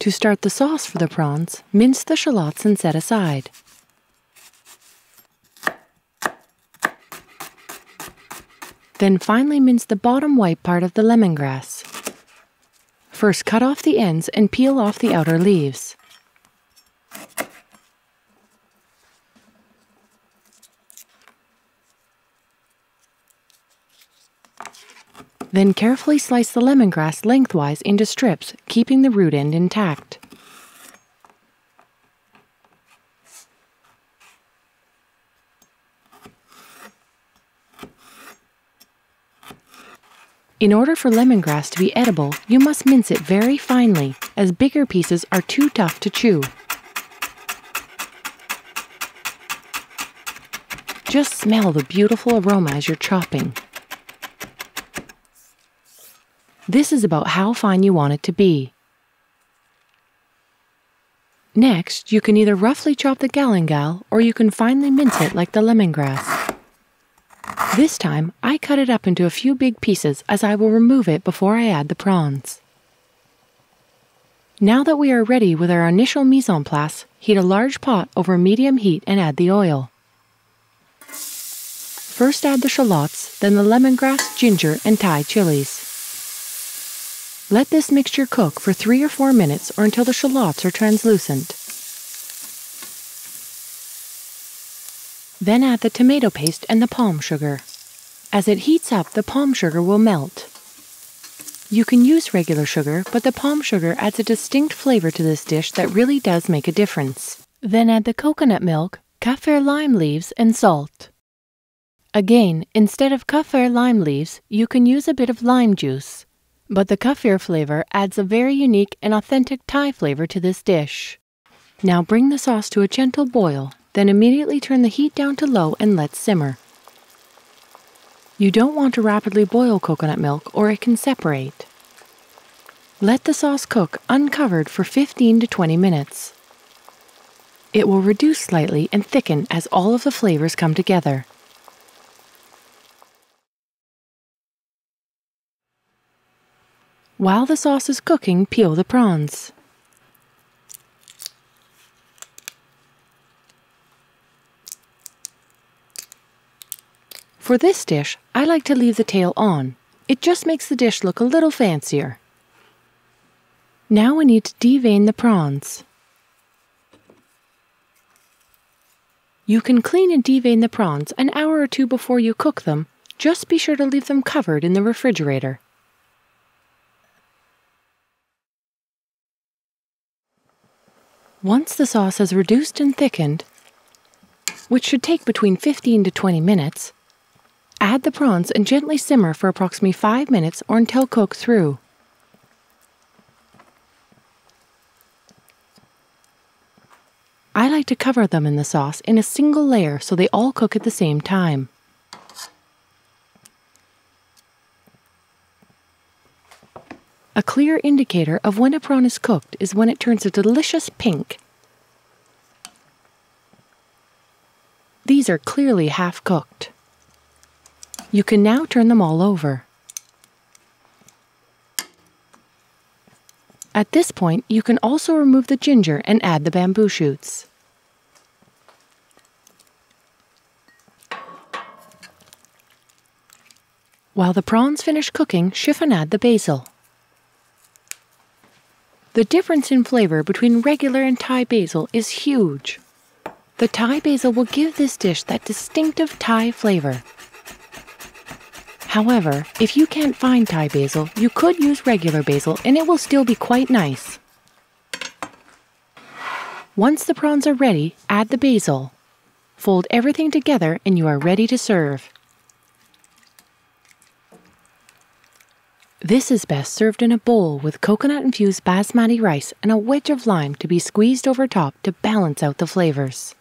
To start the sauce for the prawns, mince the shallots and set aside. Then finely mince the bottom white part of the lemongrass. First cut off the ends and peel off the outer leaves. Then carefully slice the lemongrass lengthwise into strips, keeping the root end intact. In order for lemongrass to be edible, you must mince it very finely, as bigger pieces are too tough to chew. Just smell the beautiful aroma as you're chopping. This is about how fine you want it to be. Next, you can either roughly chop the galangal or you can finely mince it like the lemongrass. This time, I cut it up into a few big pieces as I will remove it before I add the prawns. Now that we are ready with our initial mise en place, heat a large pot over medium heat and add the oil. First add the shallots, then the lemongrass, ginger, and Thai chilies. Let this mixture cook for 3 or 4 minutes or until the shallots are translucent. Then add the tomato paste and the palm sugar. As it heats up, the palm sugar will melt. You can use regular sugar, but the palm sugar adds a distinct flavor to this dish that really does make a difference. Then add the coconut milk, kaffir lime leaves, and salt. Again, instead of kaffir lime leaves, you can use a bit of lime juice. But the kaffir flavor adds a very unique and authentic Thai flavor to this dish. Now bring the sauce to a gentle boil, then immediately turn the heat down to low and let simmer. You don't want to rapidly boil coconut milk or it can separate. Let the sauce cook uncovered for 15 to 20 minutes. It will reduce slightly and thicken as all of the flavors come together. While the sauce is cooking, peel the prawns. For this dish, I like to leave the tail on. It just makes the dish look a little fancier. Now we need to devein the prawns. You can clean and devein the prawns an hour or 2 before you cook them. Just be sure to leave them covered in the refrigerator. Once the sauce has reduced and thickened, which should take between 15 to 20 minutes, add the prawns and gently simmer for approximately 5 minutes or until cooked through. I like to cover them in the sauce in a single layer so they all cook at the same time. A clear indicator of when a prawn is cooked is when it turns a delicious pink. These are clearly half cooked. You can now turn them all over. At this point, you can also remove the ginger and add the bamboo shoots. While the prawns finish cooking, chiffonade the basil. The difference in flavor between regular and Thai basil is huge. The Thai basil will give this dish that distinctive Thai flavor. However, if you can't find Thai basil, you could use regular basil and it will still be quite nice. Once the prawns are ready, add the basil. Fold everything together and you are ready to serve. This is best served in a bowl with coconut-infused basmati rice and a wedge of lime to be squeezed over top to balance out the flavors.